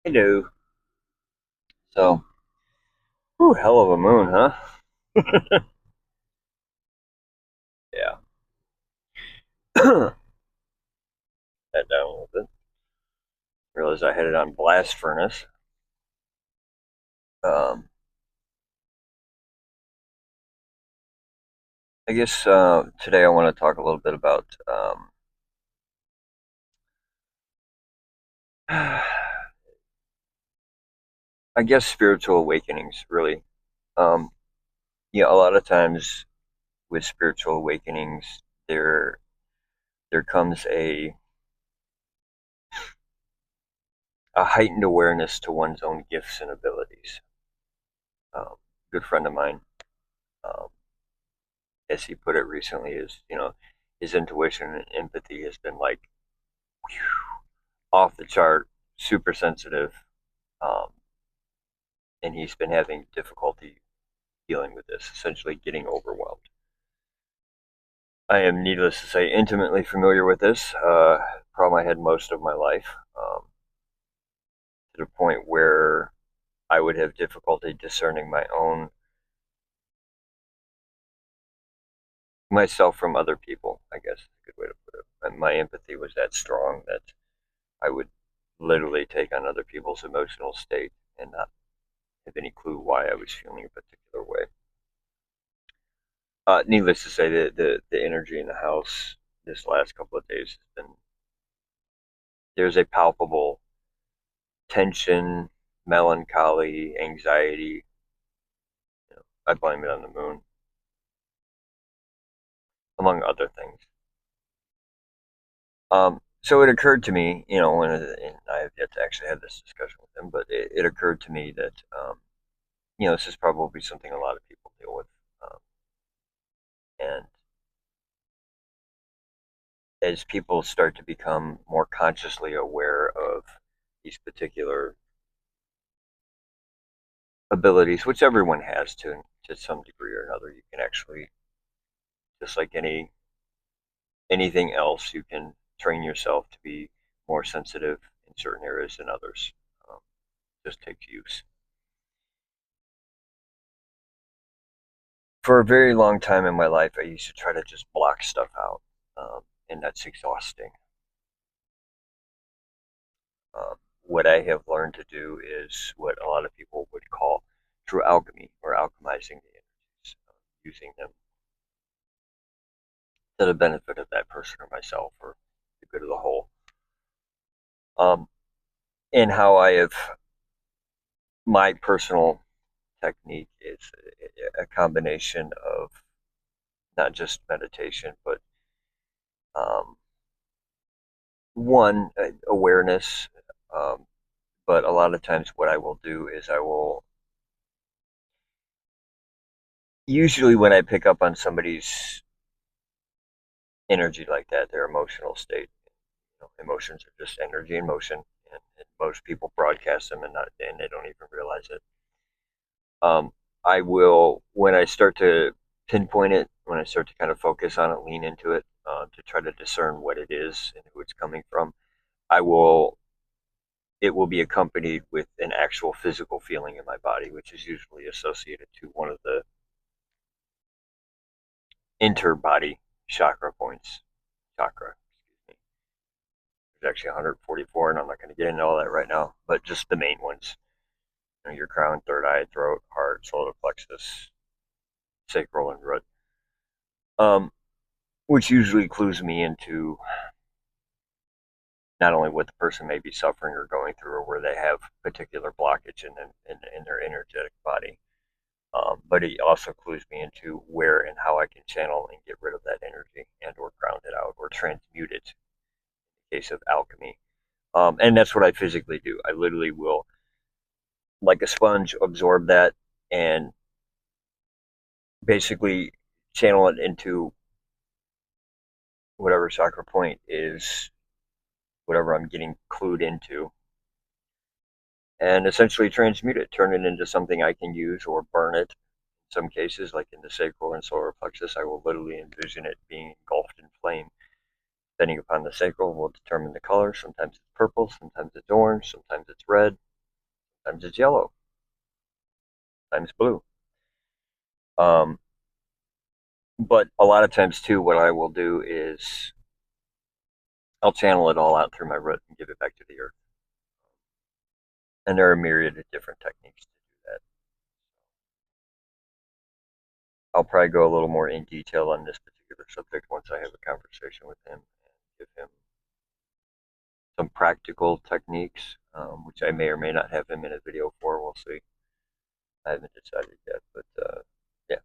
Hello. So, whew, hell of a moon, huh? Yeah. That down a little bit. Realized I had it on blast furnace. Um, I guess today I want to talk a little bit about, I guess, spiritual awakenings. Really, um, a lot of times with spiritual awakenings, there there comes a heightened awareness to one's own gifts and abilities. Um, Good friend of mine, um, as he put it recently, is his intuition and empathy has been like off the chart, super sensitive, um, and he's been having difficulty dealing with this, essentially getting overwhelmed. I am, needless to say, intimately familiar with this problem I had most of my life, to the point where I would have difficulty discerning myself from other people. I guess is a good way to put it. And my empathy was that strong that I would literally take on other people's emotional state and not have any clue why I was feeling a particular way. Needless to say, the energy in the house this last couple of days has been there's a palpable tension, melancholy, anxiety. I blame it on the moon, among other things. So it occurred to me, and I have yet to actually have this discussion with him, but it occurred to me that this is probably something a lot of people deal with, and as people start to become more consciously aware of these particular abilities, which everyone has to some degree or another. You can actually, just like anything else, you can train yourself to be more sensitive in certain areas than others. Um, just takes use. For a very long time in my life, I used to try to just block stuff out, and that's exhausting. What I have learned to do is what a lot of people would call true alchemy or alchemizing the energies, using them to the benefit of that person or myself or the good of the whole. Um, and how I have my personal technique is a combination of not just meditation, but um, one awareness. Um, but a lot of times, what I will do is I will usually when I pick up on somebody's energy like that, their emotional state. Emotions are just energy in motion, and most people broadcast them and they don't even realize it. um, I will, when I start to pinpoint it, when I start to kind of focus on it, lean into it, to try to discern what it is and who it's coming from. I will, it will be accompanied with an actual physical feeling in my body, which is usually associated to one of the interbody chakra points. Chakra, excuse me. There's actually 144, and I'm not going to get into all that right now, but just the main ones. Your crown, third eye, throat, heart, solar plexus, sacral, and root. Um, which usually clues me into not only what the person may be suffering or going through or where they have particular blockage in their energetic body, but it also clues me into where and how I can channel and get rid of that energy and or ground it out or transmute it in the case of alchemy. And that's what I physically do. I literally will, like a sponge, absorb that and basically channel it into whatever chakra point is whatever I'm getting clued into, and essentially transmute it, turn it into something I can use or burn it. In some cases, like in the sacral and solar plexus, I will literally envision it being engulfed in flame. Depending upon the sacral, will determine the color. Sometimes it's purple, sometimes it's orange, sometimes it's red. sometimes it's yellow, sometimes blue. Um, but a lot of times too, what I will do is I'll channel it all out through my root and give it back to the earth. And there are a myriad of different techniques to do that. I'll probably go a little more in detail on this particular subject once I have a conversation with him and give him some practical techniques, which I may or may not have him in a video for. We'll see. I haven't decided yet, but yeah.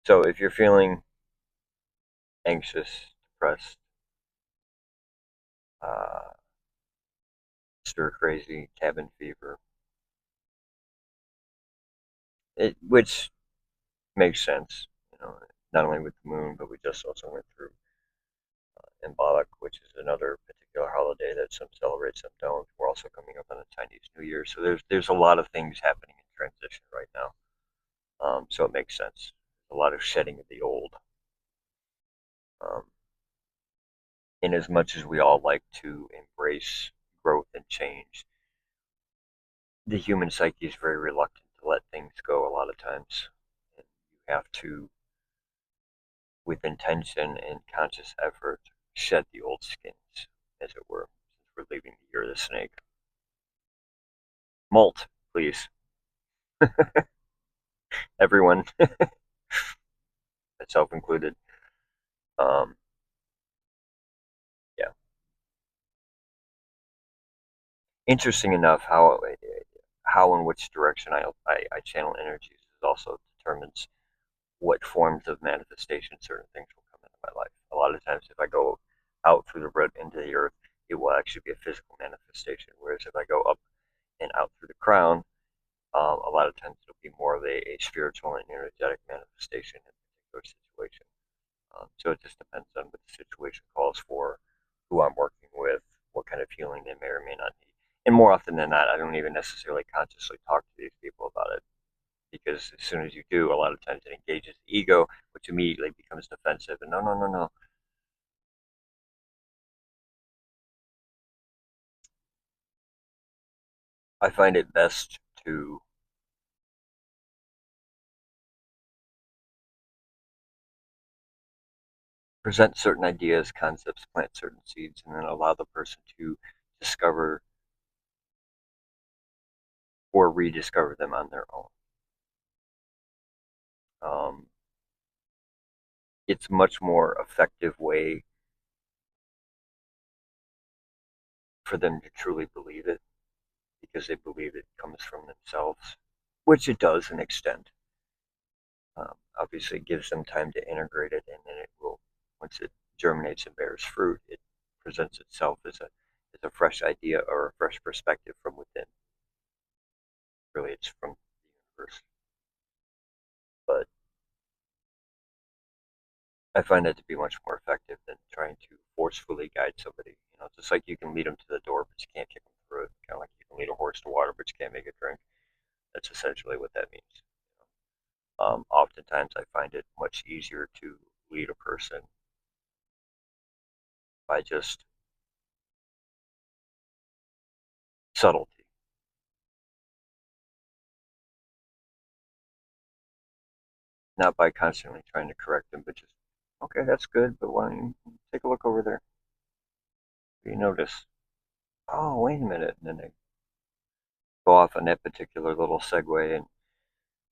So if you're feeling anxious, depressed, uh, stir crazy, cabin fever, which makes sense, not only with the moon, but we just also went through Symbolic, which is another particular holiday that some celebrate, some don't. We're also coming up on the Chinese New Year, so there's a lot of things happening in transition right now. So it makes sense. A lot of shedding of the old. Um, in as much as we all like to embrace growth and change, the human psyche is very reluctant to let things go a lot of times. And you have to, with intention and conscious effort, shed the old skins, as it were, since we're leaving the year of the snake. Molt, please. Everyone, myself included. Um, yeah. Interesting enough, how and which direction I channel energies is also determines what forms of manifestation certain things will come into my life. A lot of times, if I go out through the root into the earth, it will actually be a physical manifestation. Whereas if I go up and out through the crown, a lot of times it'll be more of a spiritual and energetic manifestation in a particular situation. So it just depends on what the situation calls for, who I'm working with, what kind of healing they may or may not need. And more often than not, I don't even necessarily consciously talk to these people about it because as soon as you do, a lot of times it engages the ego, which immediately becomes defensive. And no, no, no, no. I find it best to present certain ideas, concepts, plant certain seeds, and then allow the person to discover or rediscover them on their own. Um, it's a much more effective way for them to truly believe it because they believe it comes from themselves, which it does an extent. Obviously, it gives them time to integrate it, and then it will, once it germinates and bears fruit, it presents itself as a fresh idea or a fresh perspective from within. Really, it's from the universe. But I find that to be much more effective than trying to forcefully guide somebody. Just like you can lead them to the door, but you can't kick them through it. Kind of like you can lead a horse to water, but you can't make it drink. That's essentially what that means. Oftentimes, I find it much easier to lead a person by just subtlety, not by constantly trying to correct them, but just, okay, that's good, but why don't you take a look over there? You notice, oh, wait a minute. And then they go off on that particular little segue and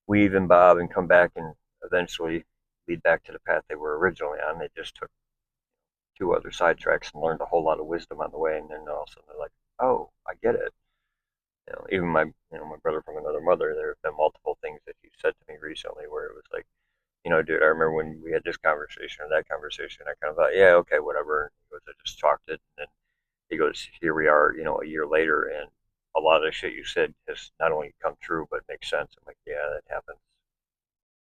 weave and bob and come back and eventually lead back to the path they were originally on. They just took two other sidetracks and learned a whole lot of wisdom on the way. And then all of a sudden they're like, oh, I get it. Even my brother from another mother, there have been multiple things that he said to me recently where it was like, dude, I remember when we had this conversation or that conversation, I kind of thought, yeah, okay, whatever. He goes, I just chalked it. And then he goes, here we are, a year later, and a lot of the shit you said has not only come true, but makes sense. I'm like, yeah, that happens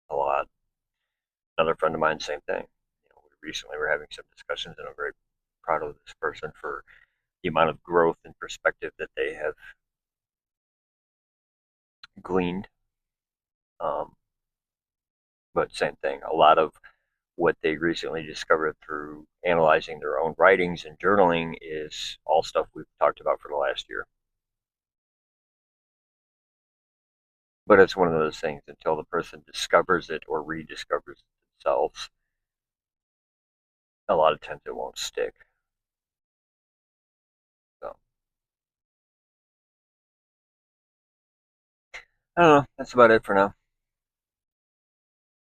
a lot. Another friend of mine, same thing. We recently were having some discussions, and I'm very proud of this person for the amount of growth and perspective that they have gleaned. Um, but same thing, a lot of what they recently discovered through analyzing their own writings and journaling is all stuff we've talked about for the last year. But it's one of those things until the person discovers it or rediscovers it themselves, a lot of times it won't stick. So I don't know. That's about it for now.